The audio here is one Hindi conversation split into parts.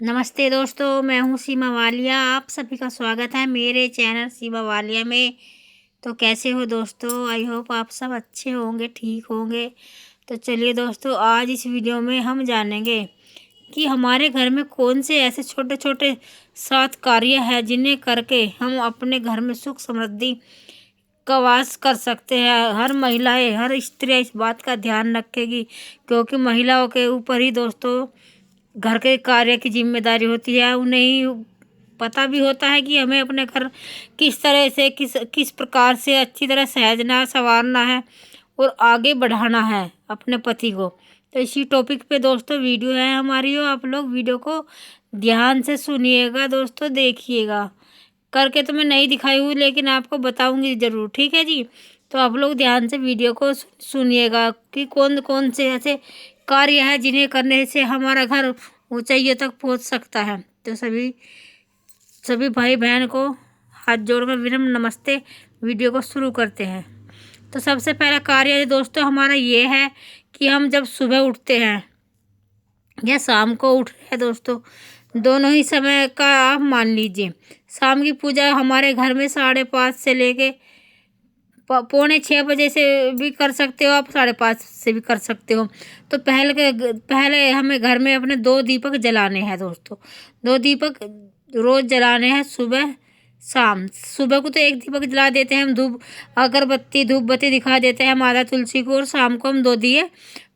नमस्ते दोस्तों, मैं हूँ सीमा वालिया। आप सभी का स्वागत है मेरे चैनल सीमा वालिया में। तो कैसे हो दोस्तों? आई होप आप सब अच्छे होंगे, ठीक होंगे। तो चलिए दोस्तों, आज इस वीडियो में हम जानेंगे कि हमारे घर में कौन से ऐसे छोटे छोटे 7 कार्य हैं जिन्हें करके हम अपने घर में सुख समृद्धि का वास कर सकते हैं। हर महिलाएं, हर स्त्री इस बात का ध्यान रखेगी, क्योंकि महिलाओं के ऊपर ही दोस्तों घर के कार्य की जिम्मेदारी होती है। उन्हें ही पता भी होता है कि हमें अपने घर किस तरह से, किस किस प्रकार से अच्छी तरह सहेजना, संवारना है और आगे बढ़ाना है अपने पति को। तो इसी टॉपिक पे दोस्तों वीडियो है हमारी, और आप लोग वीडियो को ध्यान से सुनिएगा दोस्तों, देखिएगा। करके तो मैं नहीं दिखाई हूँ, लेकिन आपको बताऊंगी ज़रूर, ठीक है जी। तो आप लोग ध्यान से वीडियो को सुनिएगा कि कौन कौन से ऐसे कार्य है जिन्हें करने से हमारा घर ऊंचाइयों तक पहुंच सकता है। तो सभी सभी भाई बहन को हाथ जोड़कर विनम्र नमस्ते। वीडियो को शुरू करते हैं। तो सबसे पहला कार्य दोस्तों हमारा ये है कि हम जब सुबह उठते हैं या शाम को उठ रहे हैं दोस्तों, दोनों ही समय का आप मान लीजिए। शाम की पूजा हमारे घर में 5:30 से लेके 5:45 से भी कर सकते हो आप, 5:30 से भी कर सकते हो। तो पहले हमें घर में अपने 2 दीपक जलाने हैं दोस्तों। 2 दीपक रोज जलाने हैं, सुबह शाम। सुबह को तो 1 दीपक जला देते हैं हम, धूप अगरबत्ती धूप बत्ती दिखा देते हैं माता तुलसी को, और शाम को हम 2 दिए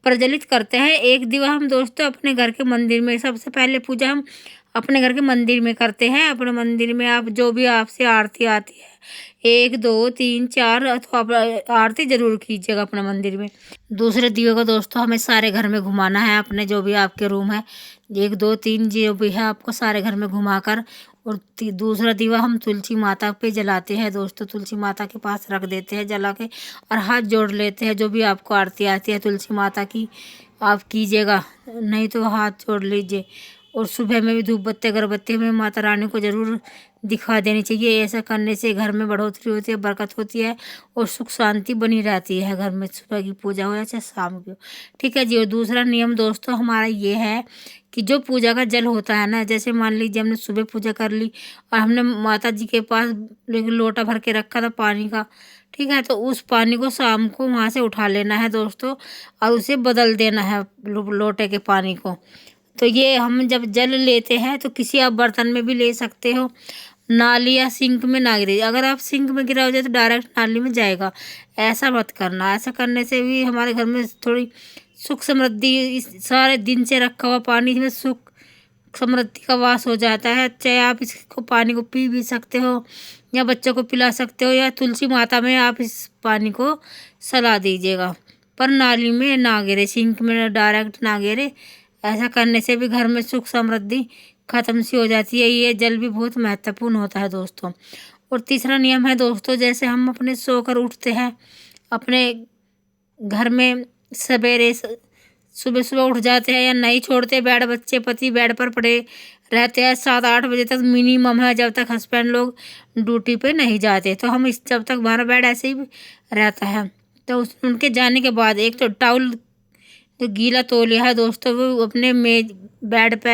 प्रज्वलित करते हैं। 1 दिवा हम दोस्तों अपने घर के मंदिर में, सबसे पहले पूजा हम अपने घर के मंदिर में करते हैं। अपने मंदिर में आप जो भी आपसे आरती आती है, 1 2 3 4, तो आप आरती जरूर कीजिएगा अपने मंदिर में। दूसरे दिए को दोस्तों हमें सारे घर में घुमाना है, अपने जो भी आपके रूम है, 1 2 3 जो भी है आपको सारे घर में घुमाकर, और दूसरा दीवा हम तुलसी माता पे जलाते हैं दोस्तों। तुलसी माता के पास रख देते हैं जला के, और हाथ जोड़ लेते हैं। जो भी आपको आरती आती है तुलसी माता की आप कीजिएगा, नहीं तो हाथ जोड़ लीजिए। और सुबह में भी धूप बत्ती अगरबत्ती में माता रानी को जरूर दिखा देनी चाहिए। ऐसा करने से घर में बढ़ोतरी होती है, बरकत होती है, और सुख शांति बनी रहती है घर में। सुबह की पूजा हो या चाहे शाम की हो, ठीक है जी। और दूसरा नियम दोस्तों हमारा ये है कि जो पूजा का जल होता है ना, जैसे मान लीजिए हमने सुबह पूजा कर ली और हमने माता जी के पास लोटा भर के रखा था पानी का, ठीक है, तो उस पानी को शाम को वहाँ से उठा लेना है दोस्तों, और उसे बदल देना है लोटे के पानी को। तो ये हम जब जल लेते हैं तो किसी आप बर्तन में भी ले सकते हो, नाली या सिंक में ना गिरे। अगर आप सिंक में गिरा हो जाए तो डायरेक्ट नाली में जाएगा, ऐसा मत करना। ऐसा करने से भी हमारे घर में थोड़ी सुख समृद्धि, इस सारे दिन से रखा हुआ पानी में सुख समृद्धि का वास हो जाता है। चाहे आप इसको पानी को पी भी सकते हो, या बच्चों को पिला सकते हो, या तुलसी माता में आप इस पानी को सला दीजिएगा, पर नाली में ना गिरे, सिंक में डायरेक्ट ना गिरे। ऐसा करने से भी घर में सुख समृद्धि खत्म सी हो जाती है। ये जल भी बहुत महत्वपूर्ण होता है दोस्तों। और तीसरा नियम है दोस्तों, जैसे हम अपने सोकर उठते हैं अपने घर में, सवेरे सुबह सुबह उठ जाते हैं या नहीं छोड़ते बेड, बच्चे पति बेड पर पड़े रहते हैं 7 8 बजे तक मिनिमम है, जब तक हस्बैंड लोग ड्यूटी पे नहीं जाते। तो हम इस जब तक हमारा बेड ऐसे ही रहता है, तो उनके जाने के बाद एक तो टाउल, जो गीला तौलिया है दोस्तों, वो अपने मेज बेड पे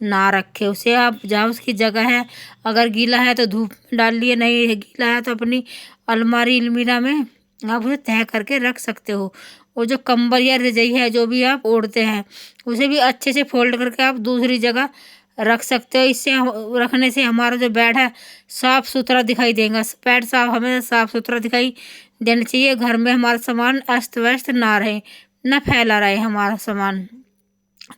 ना रखे। उसे आप जहाँ उसकी जगह है, अगर गीला है तो धूप में डाल लिए, नहीं है गीला है तो अपनी अलमारी अलमीरा में आप उसे तह करके रख सकते हो। और जो कंबल या रजाई है जो भी आप ओढ़ते हैं, उसे भी अच्छे से फोल्ड करके आप दूसरी जगह रख सकते हो। इससे रखने से हमारा जो बेड है साफ़ सुथरा दिखाई देगा। बेड साफ, हमें साफ़ सुथरा दिखाई देना चाहिए। घर में हमारा सामान अस्त व्यस्त ना रहे, ना फैला रहे हमारा सामान।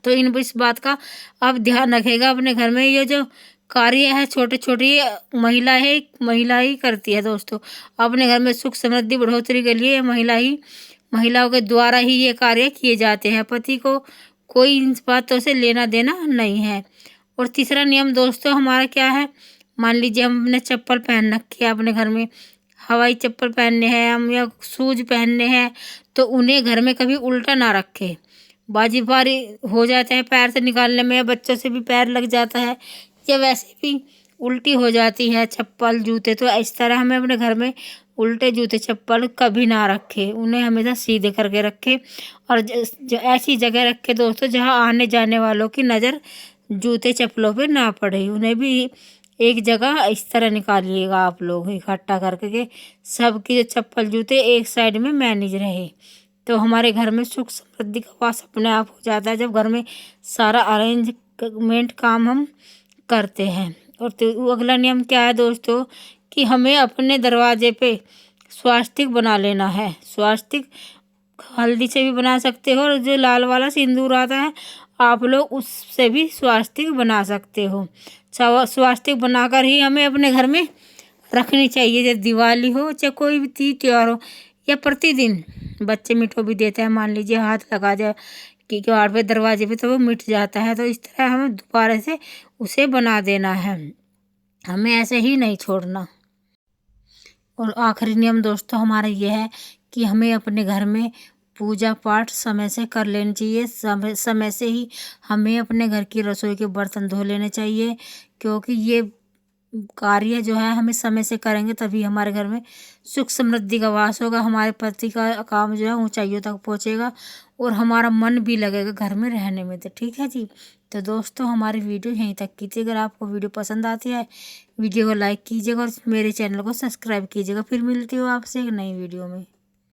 तो इस बात का आप ध्यान रखेगा अपने घर में। ये जो कार्य है छोटे छोटे, महिला ही करती है दोस्तों। अपने घर में सुख समृद्धि बढ़ोतरी के लिए महिलाओं के द्वारा ही ये कार्य किए जाते हैं। पति को कोई इन बातों से लेना देना नहीं है। और तीसरा नियम दोस्तों हमारा क्या है, मान लीजिए हमने चप्पल पहन रखी है अपने घर में, हवाई चप्पल पहनने हैं हम या शूज पहनने हैं, तो उन्हें घर में कभी उल्टा ना रखे। बाजी बारी हो जाते हैं पैर से निकालने में, या बच्चों से भी पैर लग जाता है, या वैसे भी उल्टी हो जाती है चप्पल जूते। तो इस तरह हमें अपने घर में उल्टे जूते चप्पल कभी ना रखे, उन्हें हमेशा सीधे करके रखे। और ऐसी जगह रखे दोस्तों जहां आने जाने वालों की नज़र जूते चप्पलों पे ना पड़े। उन्हें भी एक जगह इस तरह निकालिएगा आप लोग इकट्ठा करके के सबकी जो चप्पल जूते एक साइड में मैनेज रहे, तो हमारे घर में सुख समृद्धि का वास अपने आप हो जाता है जब घर में सारा अरेंजमेंट काम हम करते हैं। और तो अगला नियम क्या है दोस्तों कि हमें अपने दरवाजे पे स्वास्तिक बना लेना है। स्वास्तिक हल्दी से भी बना सकते हो और जो लाल वाला सिंदूर आता है आप लोग उससे भी स्वास्तिक बना सकते हो। स्वास्तिक बनाकर ही हमें अपने घर में रखनी चाहिए। जैसे दिवाली हो चाहे कोई भी तीज त्योहार हो या प्रतिदिन बच्चे मिठो भी देते हैं, मान लीजिए हाथ लगा जाए कि किवाड़ पे दरवाजे पे तो वो मिट जाता है, तो इस तरह हमें दोबारा से उसे बना देना है, हमें ऐसे ही नहीं छोड़ना। और आखिरी नियम दोस्तों हमारा ये है कि हमें अपने घर में पूजा पाठ समय से कर लेनी चाहिए। समय से ही हमें अपने घर की रसोई के बर्तन धो लेने चाहिए, क्योंकि ये कार्य जो है हमें समय से करेंगे तभी हमारे घर में सुख समृद्धि का वास होगा, हमारे पति का काम जो है ऊंचाइयों तक पहुंचेगा और हमारा मन भी लगेगा घर में रहने में। तो ठीक है जी, तो दोस्तों हमारी वीडियो यहीं तक की थी। अगर आपको वीडियो पसंद आती है वीडियो को लाइक कीजिएगा और मेरे चैनल को सब्सक्राइब कीजिएगा। फिर मिलती हूँ आपसे एक नई वीडियो में।